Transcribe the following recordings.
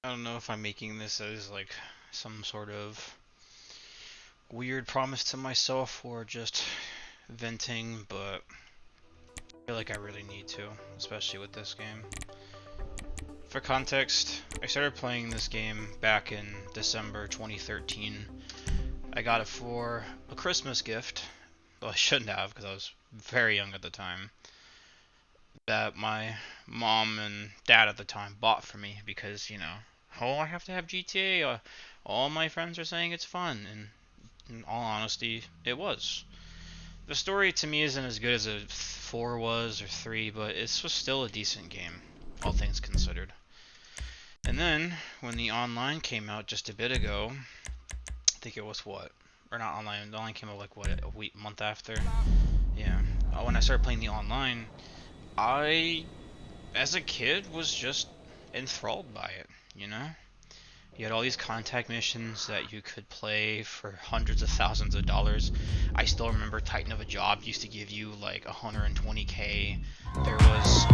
I don't know if I'm making this as like some sort of weird promise to myself or just venting, but I feel like I really need to, especially with this game. For context, I started playing this game back in December 2013. I got it for a Christmas gift. Well, I shouldn't have because I was very young at the time. That my mom and dad at the time bought for me because, oh, I have to have GTA. All my friends are saying it's fun, and in all honesty, it was. The story to me isn't as good as a 4 was or 3, but it was still a decent game, all things considered. And then, when the online came out just a bit ago, I think it was what? Or not online, the online came out like what, a week, month after? Yeah. When I started playing the online, I, as a kid, was just enthralled by it, you know? You had all these contact missions that you could play for hundreds of thousands of dollars. I still remember Titan of a Job used to give you like 120k. There was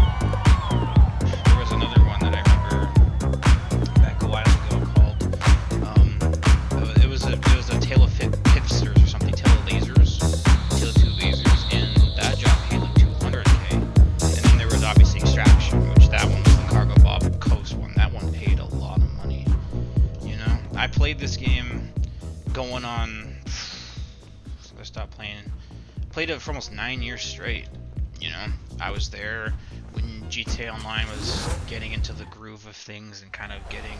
another one that I remember back a while ago called it was a Tale of Pipsters or something, Tale of Lasers, Tale of Two Lasers, and that job paid like 200k. And then there was obviously Extraction, which that one was the Cargo Bob Coast one. That one paid a lot of money. I played this game going on. I stopped playing. Played it for almost 9 years straight. I was there when GTA Online was getting into the groove of things and kind of getting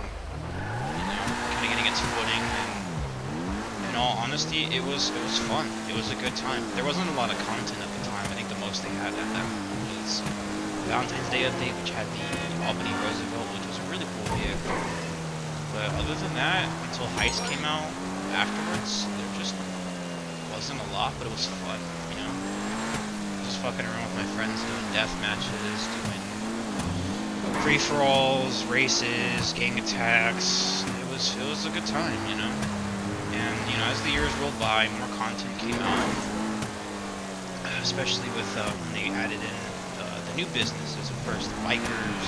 its footing. And in all honesty, it was fun. It was a good time. There wasn't a lot of content at the time. I think the most they had at that moment was Valentine's Day update, which had the Albany Roosevelt, which was a really cool vehicle. But other than that, until Heist came out afterwards, there just wasn't a lot, but it was fun. Just fucking around with my friends, doing death matches, doing free-for-alls, races, gang attacks. It was a good time. And as the years rolled by, more content came out, especially with when they added in the new businesses. Of course, the bikers,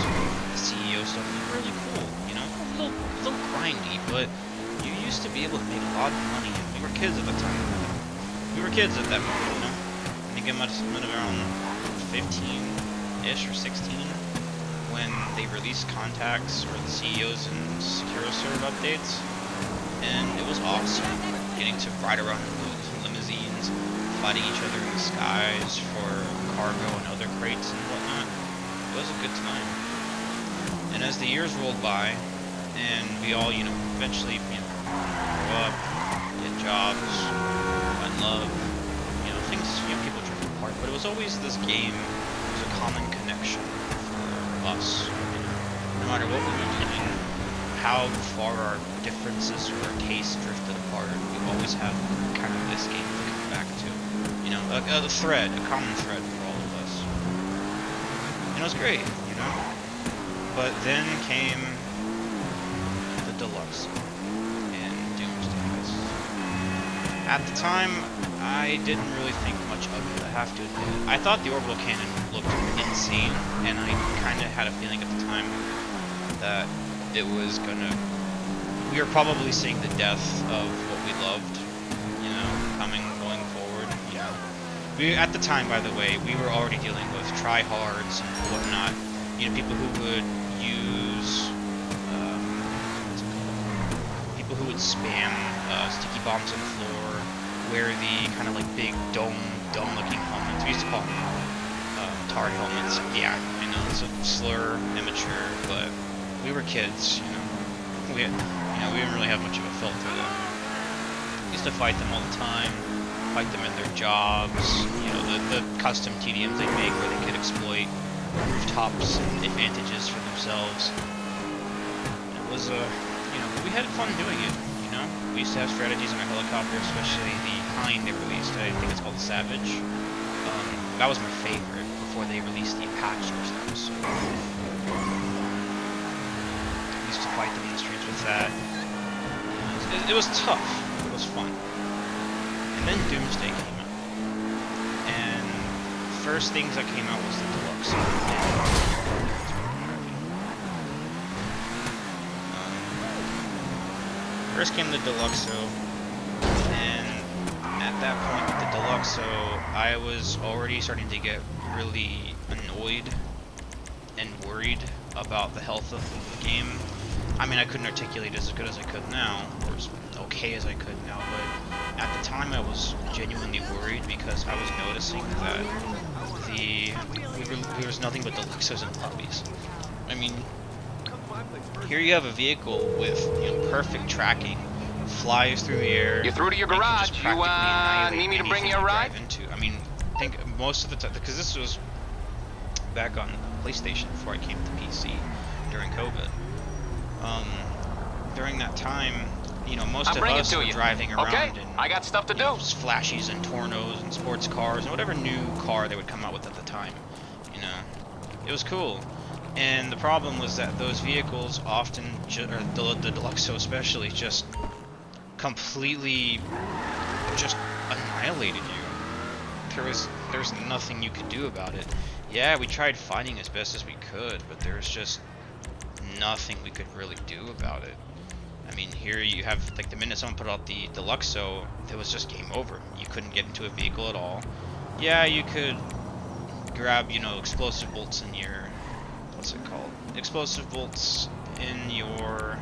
the CEO stuff was really cool. A little grindy, but you used to be able to make a lot of money. We were kids at the time. We were kids at that moment. I think I must have been around 15-ish or 16 when they released Contacts or the CEOs and Secure Serve updates, and it was awesome. Getting to ride around in limousines, fighting each other in the skies for cargo and other crates and whatnot. It was a good time. And as the years rolled by, and we all, eventually, grow up, get jobs, find love, things, people drift apart. But it was always this game, it was a common connection for us. No matter what we were doing, how far our differences or our tastes drifted apart, we always have kind of this game to come back to. A thread, a common thread for all of us. And it was great. But then came the Deluxe and Doomsday. At the time, I didn't really think much of it, I have to admit. I thought the orbital cannon looked insane, and I kind of had a feeling at the time that it was we were probably seeing the death of what we loved, going forward. At the time, by the way, we were already dealing with tryhards and whatnot. People who would use, people who would spam sticky bombs on the floor, wear the kind of like big dome-looking helmets. We used to call them tar helmets. Yeah, I know it's a slur, immature, but we were kids. We didn't really have much of a filter then. We used to fight them all the time, fight them at their jobs. The custom TDMs they make where they could exploit rooftops and advantages for themselves. And it was we had fun doing it. We used to have strategies in our helicopter, especially the kind they released. I think it's called the Savage. That was my favorite before they released the Apache stuff. So we used to fight them in the streets with that. It was tough. It was fun. And then Doomsday came out, and the first things that came out was the Deluxe. First came the Deluxo, and at that point with the Deluxo, I was already starting to get really annoyed and worried about the health of the game. I mean, I couldn't articulate as good as I could now, or as okay as I could now, but at the time I was genuinely worried because I was noticing that there was nothing but Deluxos and puppies. I mean, here you have a vehicle with, you know, perfect tracking, flies through the air. You're through to your garage. You need me to bring you a ride? I mean, think most of the time, because this was back on PlayStation before I came to PC during COVID. During that time, you know, most of us were driving around in, I got stuff to do. Flashies and Tornos and sports cars and whatever new car they would come out with at the time. You know, it was cool. And the problem was that those vehicles often, or the Deluxo especially, just completely just annihilated you. There's nothing you could do about it. Yeah, we tried fighting as best as we could, but there's just nothing we could really do about it. I mean, here you have, like, the minute someone put out the Deluxo, it was just game over. You couldn't get into a vehicle at all. Yeah, you could grab, you know, explosive bolts in your, what's it called? Explosive bolts in your,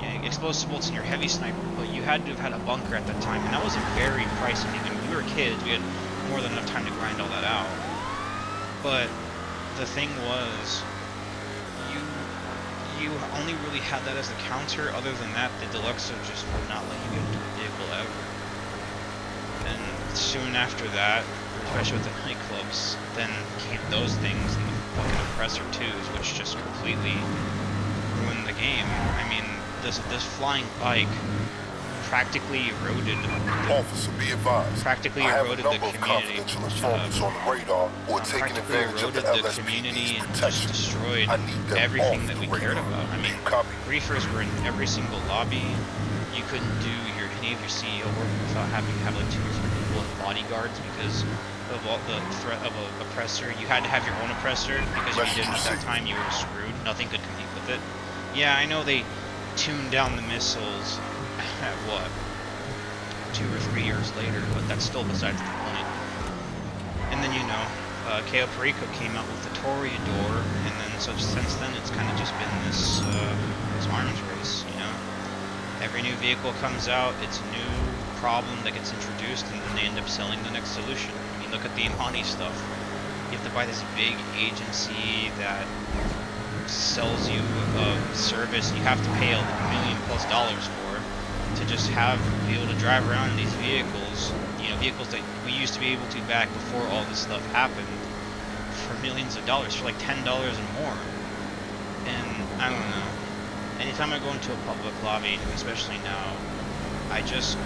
yeah, explosive bolts in your heavy sniper, but you had to have had a bunker at that time, and that was a very pricey thing. I mean, we were kids, we had more than enough time to grind all that out. But the thing was, you only really had that as the counter. Other than that, the Deluxo just would not let you get into a vehicle ever. And soon after that, especially with the nightclubs, then came those things and the fucking Oppressor 2s, which just completely ruined the game. I mean, this flying bike practically eroded the community. And just destroyed everything that we cared about. I mean, reefers were in every single lobby. You couldn't do any of your CEO work without having to have like 2 or 3 people and bodyguards because of all the threat of an oppressor. You had to have your own oppressor because if you didn't at that time, you were screwed. Nothing could compete with it. Yeah, I know they tuned down the missiles at what, 2 or 3 years later, but that's still besides the point. And then, you know, KO Perico came out with the Toreador, and then since then it's kind of just been this arms race, you know. Every new vehicle comes out, it's a new problem that gets introduced, and then they end up selling the next solution. I mean, look at the Imani stuff. You have to buy this big agency that sells you a service you have to pay $1 million+ for to just be able to drive around in these vehicles, you know, vehicles that we used to be able to back before all this stuff happened, for millions of dollars, for like $10 and more. And I don't know. Anytime I go into a public lobby, especially now, I just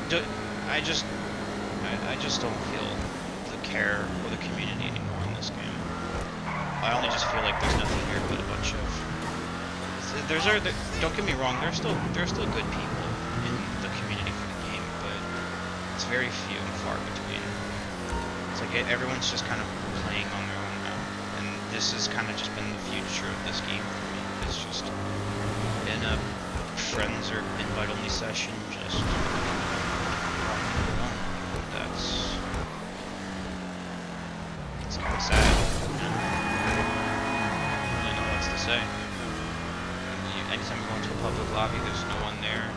don't feel the care or the community anymore in this game. I only just feel like there's nothing here but a bunch of. Don't get me wrong. There's still good people in the community for the game, but it's very few and far between. It's like everyone's just kind of playing on their own now, and this has kind of just been the future of this game for me. It's just in a friends or invite-only session, just It's kind of sad. You know? I don't really know what else to say. Anytime you go into a public lobby, there's no one there.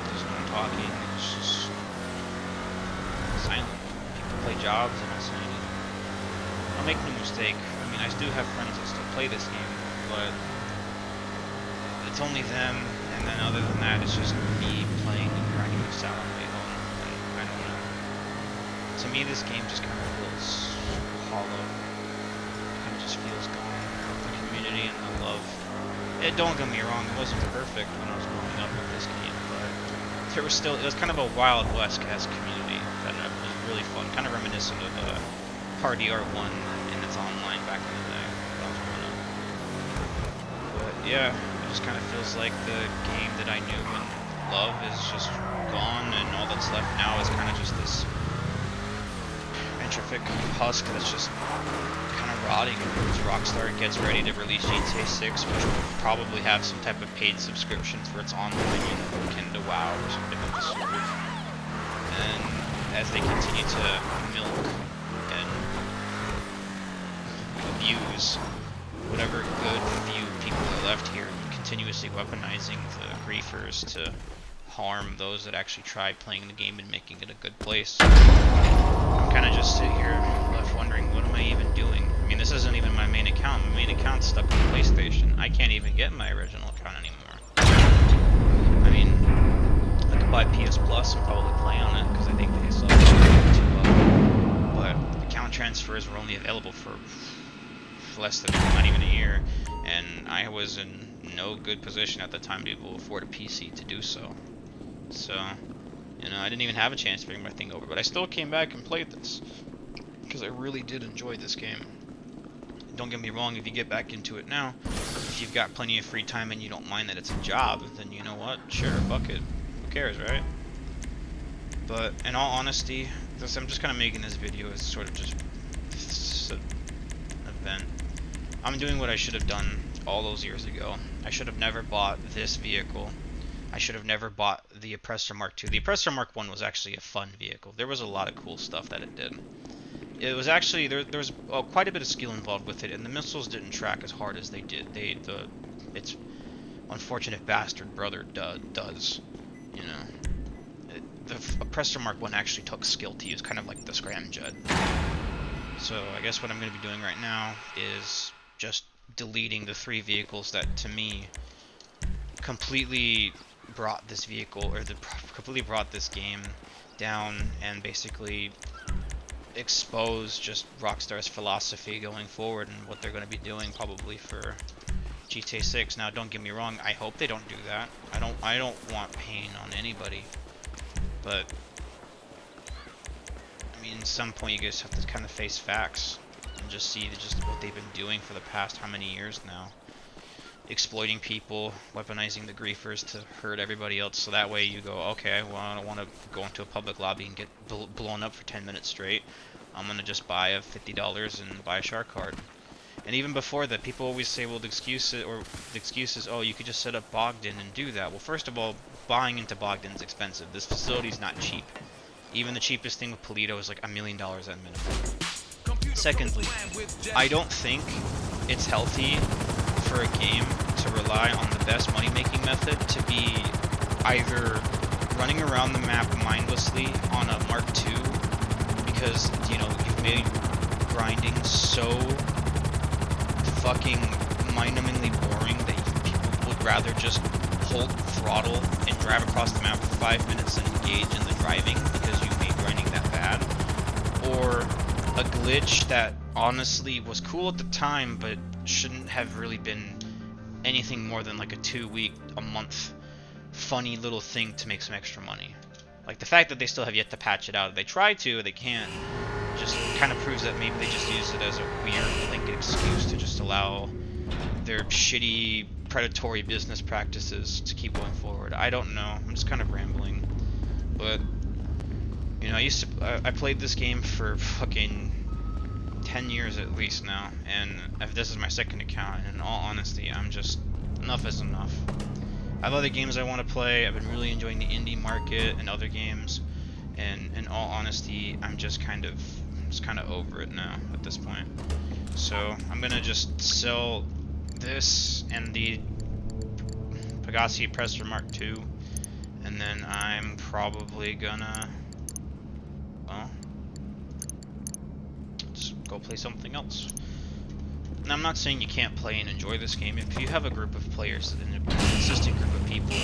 There's no one talking. It's just silent. People play jobs and that's it. I'll make no mistake. I mean, I do have friends that still play this game, but it's only them, and then other than that, it's just me playing and grinding this out on my own. And I don't know. To me, this game just kind of feels hollow. It kind of just feels gone. The community and the love. Don't get me wrong, it wasn't perfect when I was growing up with this game, but it was kind of a Wild West-esque community that was really fun, kind of reminiscent of Party R1 in its online back in the day when I was growing up. But yeah, it just kind of feels like the game that I knew and loved is just gone, and all that's left now is kind of just this putrefic husk that's just kind of rotting as Rockstar gets ready to release GTA 6, which will probably have some type of paid subscriptions for its online, you know, akin to WoW or something of the sort. And as they continue to milk and abuse whatever good few people are left here, continuously weaponizing the griefers to harm those that actually try playing the game and making it a good place. I'm kind of just sitting here left wondering, what am I even doing? I mean, this isn't even my main account. My main account's stuck on PlayStation. I can't even get my original account anymore. I mean, I could buy PS Plus and probably play on it, because I think they still have too low. But account transfers were only available for less than not even a year, and I was in no good position at the time to be able to afford a PC to do so. So, you know, I didn't even have a chance to bring my thing over, but I still came back and played this because I really did enjoy this game. Don't get me wrong, if you get back into it now, if you've got plenty of free time and you don't mind that it's a job, then you know what? Sure, fuck it. Who cares, right? But in all honesty, I'm just kind of making this video as sort of just an event. I'm doing what I should have done all those years ago. I should have never bought this vehicle. I should have never bought the Oppressor Mark II. The Oppressor Mark I was actually a fun vehicle. There was a lot of cool stuff that it did. It was actually, there was quite a bit of skill involved with it, and the missiles didn't track as hard as they did. Its unfortunate bastard brother does, you know. The Oppressor Mark I actually took skill to use, kind of like the Scramjet. So I guess what I'm going to be doing right now is just deleting the 3 vehicles that, to me, completely brought this vehicle, or completely brought this game down, and basically expose just Rockstar's philosophy going forward and what they're going to be doing probably for GTA 6. Now, don't get me wrong, I hope they don't do that. I don't want pain on anybody, but I mean, at some point you guys have to kind of face facts and just see just what they've been doing for the past how many years now. Exploiting people, weaponizing the griefers to hurt everybody else, so that way you go, okay, well, I don't want to go into a public lobby and get blown up for 10 minutes straight. I'm going to just buy a $50 and buy a shark card. And even before that, people always say, well, the excuse is, oh, you could just set up Bogdan and do that. Well, first of all, buying into Bogdan is expensive. This facility's not cheap. Even the cheapest thing with Polito is like $1 million at minimum. Secondly, I don't think it's healthy for a game to rely on the best money-making method to be either running around the map mindlessly on a Mark II, because, you know, you've made grinding so fucking mind-numbingly boring that people would rather just hold throttle and drive across the map for 5 minutes and engage in the driving because you've made grinding that bad, or a glitch that honestly was cool at the time but shouldn't have really been anything more than like a 2-week, a month funny little thing to make some extra money. Like the fact that they still have yet to patch it out. They try to, they can't. Just kind of proves that maybe they just use it as a weird blanket excuse to just allow their shitty predatory business practices to keep going forward. I don't know. I'm just kind of rambling. But you know, I played this game for fucking 10 years at least now, and if this is my second account, and in all honesty, I'm just, enough is enough. I have other games I want to play. I've been really enjoying the indie market and other games, and in all honesty, I'm just kind of over it now at this point. So I'm gonna just sell this and the Pegasi Oppressor Mark II, and then I'm probably gonna, well, just go play something else. And I'm not saying you can't play and enjoy this game. If you have a group of players and a consistent group of people,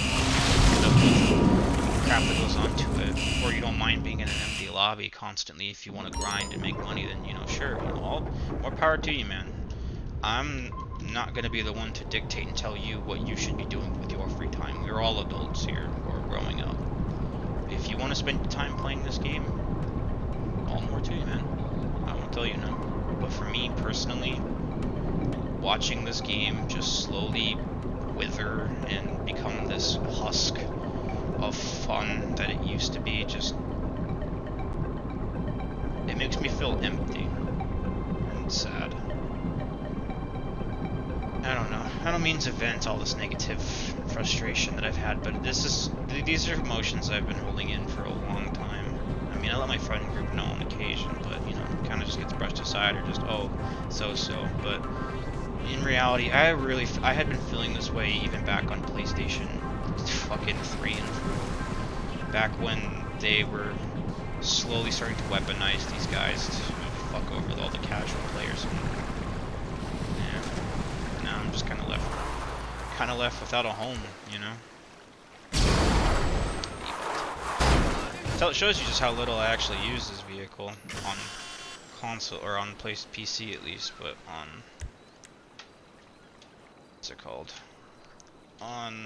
crap that goes on to it, or you don't mind being in an empty lobby constantly if you want to grind and make money, then, you know, sure, you know, all more power to you, man. I'm not going to be the one to dictate and tell you what you should be doing with your free time. We're all adults here, or growing up. If you want to spend your time playing this game, all more to you, man. I won't tell you no. But for me, personally, watching this game just slowly wither and become this husk of fun that it used to be, just, it makes me feel empty and sad. I don't know. I don't mean to vent all this negative frustration that I've had, but these are emotions I've been holding in for a long time. I mean, I let my friend group know on occasion, but, you know, it kind of just gets brushed aside or just, oh, so-so. But in reality, I had been feeling this way even back on PlayStation fucking 3 and 4. Back when they were slowly starting to weaponize these guys to fuck over all the casual players. And, yeah, now I'm just kind of left without a home, you know. So it shows you just how little I actually use this vehicle on console or on PC at least, but on what's it called? On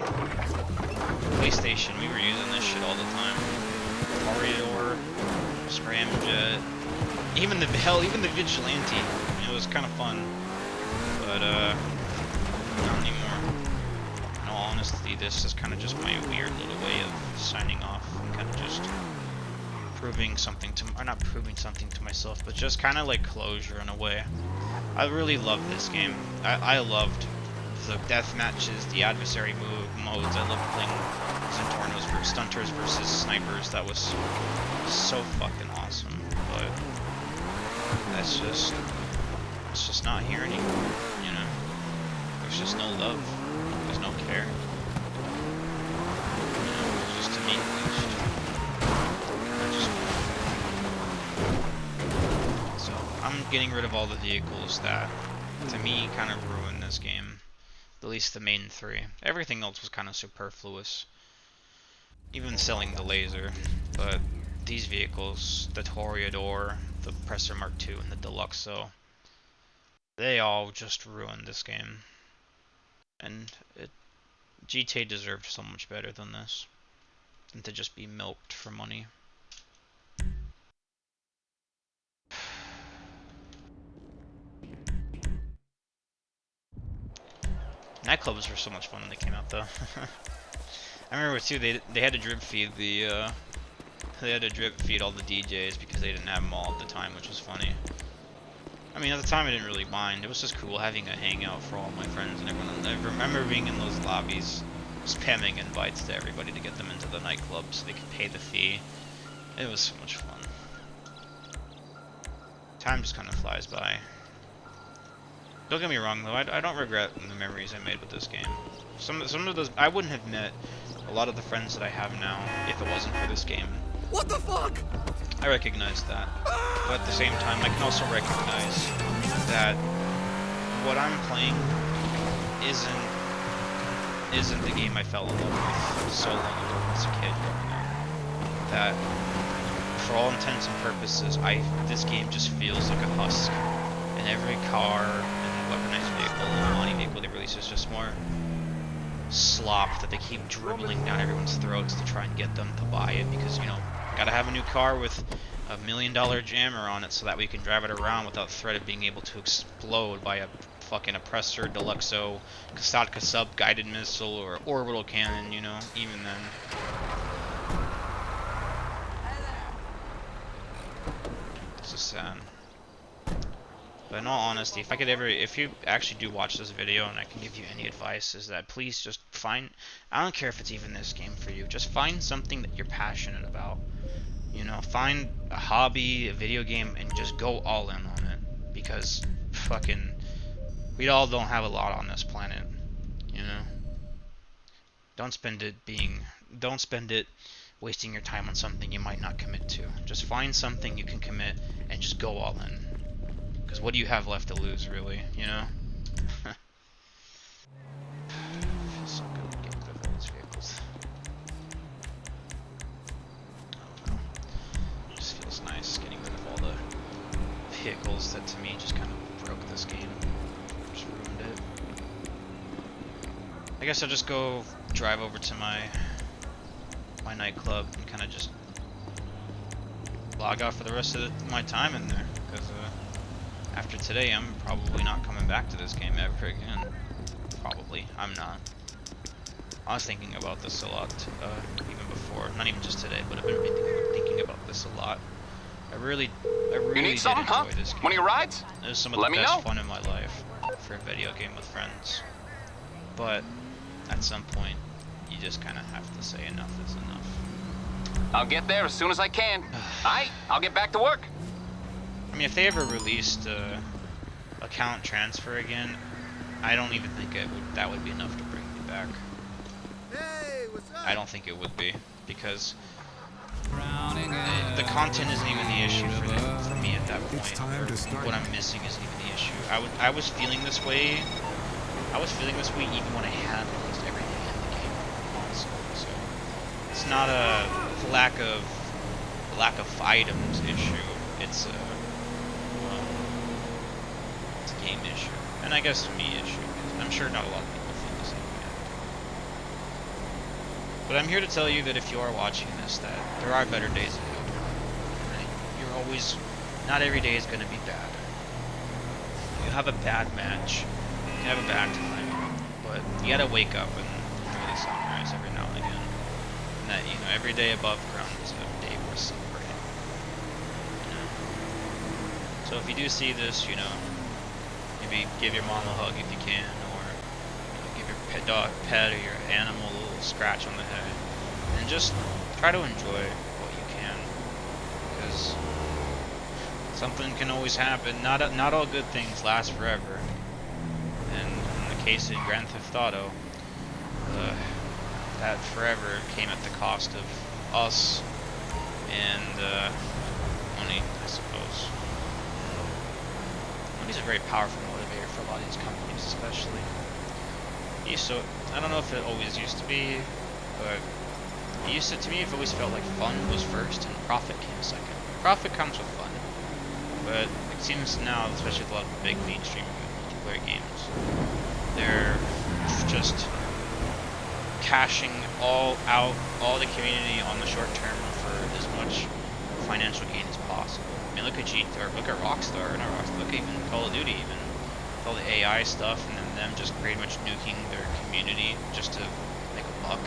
PlayStation, we were using this shit all the time. Corridor, Scramjet, even the Vigilante. It was kind of fun, but not anymore. In all honesty, this is kind of just my weird little way of signing off and kind of just proving something to, or not proving something to myself, but just kind of like closure in a way. I really loved this game. I loved the death matches, the adversary modes. I loved playing stunters versus snipers. That was so fucking awesome. But it's just not here anymore. You know, there's just no love. There's no care. You know, it's just to me. So I'm getting rid of all the vehicles that, to me, kind of ruined this game. At least the main three. Everything else was kind of superfluous. Even selling the laser. But these vehicles, the Toreador, the Presser Mark II, and the Deluxo, they all just ruined this game. And GTA deserved so much better than this. Than to just be milked for money. Nightclubs were so much fun when they came out, though. I remember too. They had to drip feed the they had to drip feed all the DJs because they didn't have them all at the time, which was funny. I mean, at the time I didn't really mind. It was just cool having a hangout for all my friends and everyone. I remember being in those lobbies, spamming invites to everybody to get them into the nightclub so they could pay the fee. It was so much fun. Time just kind of flies by. Don't get me wrong though, I don't regret the memories I made with this game. Some of those, I wouldn't have met a lot of the friends that I have now if it wasn't for this game. What the fuck? I recognize that, but at the same time, I can also recognize that what I'm playing isn't the game I fell in love with so long ago as a kid growing up. That, for all intents and purposes, this game just feels like a husk, and every car and weaponized vehicle and money vehicle they release is just more slop that they keep dribbling down everyone's throats to try and get them to buy it because, you know, gotta have a new car with $1 million jammer on it so that we can drive it around without threat of being able to explode by a fucking oppressor, Deluxo, Kasatka sub guided missile, or orbital cannon, you know, even then. It's just sad. But in all honesty, if you actually do watch this video and I can give you any advice, is that please just find, I don't care if it's even this game for you, just find something that you're passionate about. You know, find a hobby, a video game, and just go all in on it. Because, fucking, we all don't have a lot on this planet, you know? Don't spend it wasting your time on something you might not commit to. Just find something you can commit and just go all in. Because what do you have left to lose, really, you know? Feels so good getting rid of all these vehicles. I don't know. It just feels nice getting rid of all the vehicles that, to me, just kind of broke this game. Just ruined it. I guess I'll just go drive over to my nightclub and kind of just log out for the rest of my time in there. Because, after today, I'm probably not coming back to this game ever again. Probably. I'm not. I was thinking about this a lot, even before. Not even just today, but I've been thinking about this a lot I really You need did something, huh? enjoy this game. One of your rides? It was some of the Let me best know. fun in my life for a video game with friends. But at some point, you just kind of have to say enough is enough. I'll get there as soon as I can. Aight, I'll get back to work. I mean, if they ever released account transfer again, I don't even think that would be enough to bring me back. Hey, what's up? I don't think it would be, because the content isn't even the issue for me at that point. It's time to start. What I'm missing isn't even the issue. I was feeling this way. I was feeling this way even when I had almost everything in the game on console. So it's not a lack of items issue. It's a game issue, and I guess me issue. I'm sure not a lot of people feel the same way. But I'm here to tell you that if you are watching this, that there are better days ahead. Right? You're always, not every day is going to be bad. You have a bad match, you have a bad time, but you gotta wake up and enjoy the sunrise every now and again. And that, you know, every day above ground is a day worth celebrating. You know? So if you do see this, you know, maybe give your mom a hug if you can, or you know, give your pet or your animal a little scratch on the head, and just try to enjoy what you can, because something can always happen. Not all good things last forever, and in the case of Grand Theft Auto, that forever came at the cost of us and money, I suppose. Money's a very powerful motivator for a lot of these companies, especially. So I don't know if it always used to be, but to me, it always felt like fun was first and profit came second. Profit comes with fun, but it seems now, especially with a lot of the big mainstream multiplayer games, they're just cashing all the community on the short term for as much financial gain as possible. I mean, look at look at Rockstar, not Rockstar, look at even Call of Duty, even with all the AI stuff, and then them just pretty much nuking their community just to make a buck.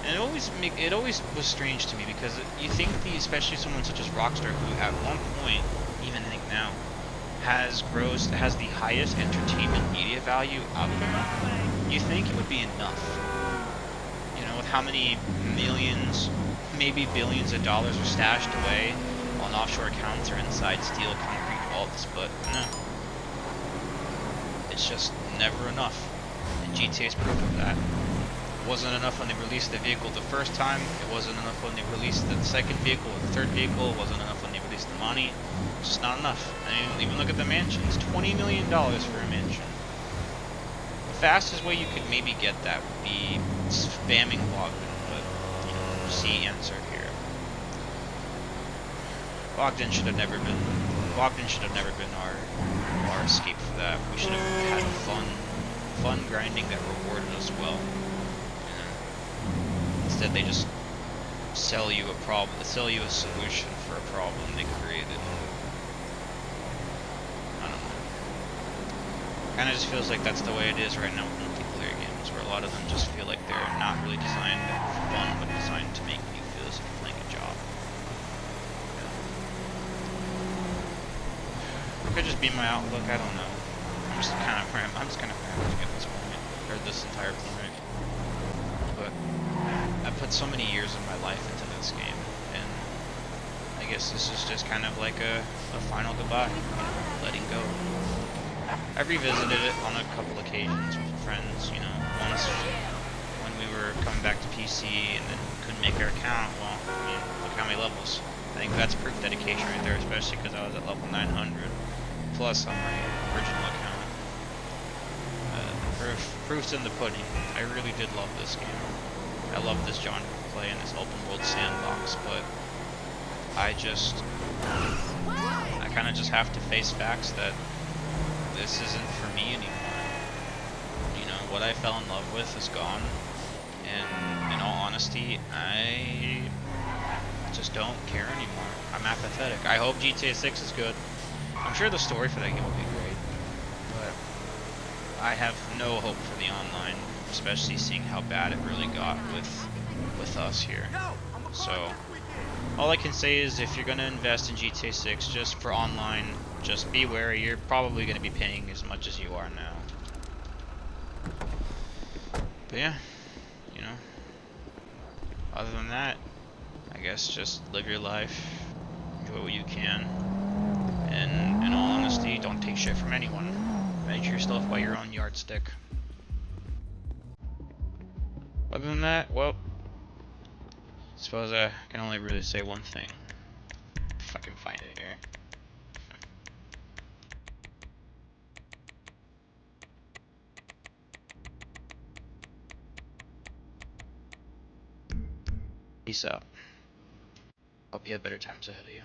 And it always was strange to me, because you think especially someone such as Rockstar, who at one point, even I think now, has the highest entertainment media value out there. You think it would be enough, you know, with how many millions, maybe billions of dollars are stashed away on offshore accounts or inside steel concrete vaults, but no. It's just never enough. And GTA's proof of that. It wasn't enough when they released the vehicle the first time, it wasn't enough when they released the second vehicle or the third vehicle, it wasn't enough when they released the money. It's just not enough. I mean, even look at the mansion. It's $20 million for a mansion. The fastest way you could maybe get that would be spamming Bogdan, but, you know, see answer here. Bogdan should have never been our escape for that. We should have had fun grinding that rewarded us well. Instead, they just sell you a solution for a problem they created. I don't know. Kind of just feels like that's the way it is right now with multiplayer games, where a lot of them just feel like they're not really designed for fun, but designed to make you feel as if you're playing a job. It could just be my outlook. I don't know. I'm just kind of panicking at this point, or this entire point. But I put so many years of my life into this game, and I guess this is just kind of like a final goodbye, you know, letting go. I revisited it on a couple occasions with friends, you know, once when we were coming back to PC and then couldn't make our account. Well, I mean, look how many levels. I think that's proof dedication right there, especially because I was at level 900 plus on my original account. Proof's in the pudding. I really did love this game. I love this genre of play and this open world sandbox, but I kind of just have to face facts that this isn't for me anymore. You know, what I fell in love with is gone, and in all honesty, I just don't care anymore. I'm apathetic. I hope GTA 6 is good. I'm sure the story for that game will be great, but I have no hope for the online, especially seeing how bad it really got with us here. So All I can say is if you're gonna invest in GTA 6 just for online, just be wary. You're probably gonna be paying as much as you are now. But yeah, you know. Other than that, I guess just live your life, enjoy what you can, and in all honesty, don't take shit from anyone. Measure yourself by your own yardstick. Other than that, well, suppose I can only really say one thing. If I can find it here. Peace out. Hope you have better times ahead of you.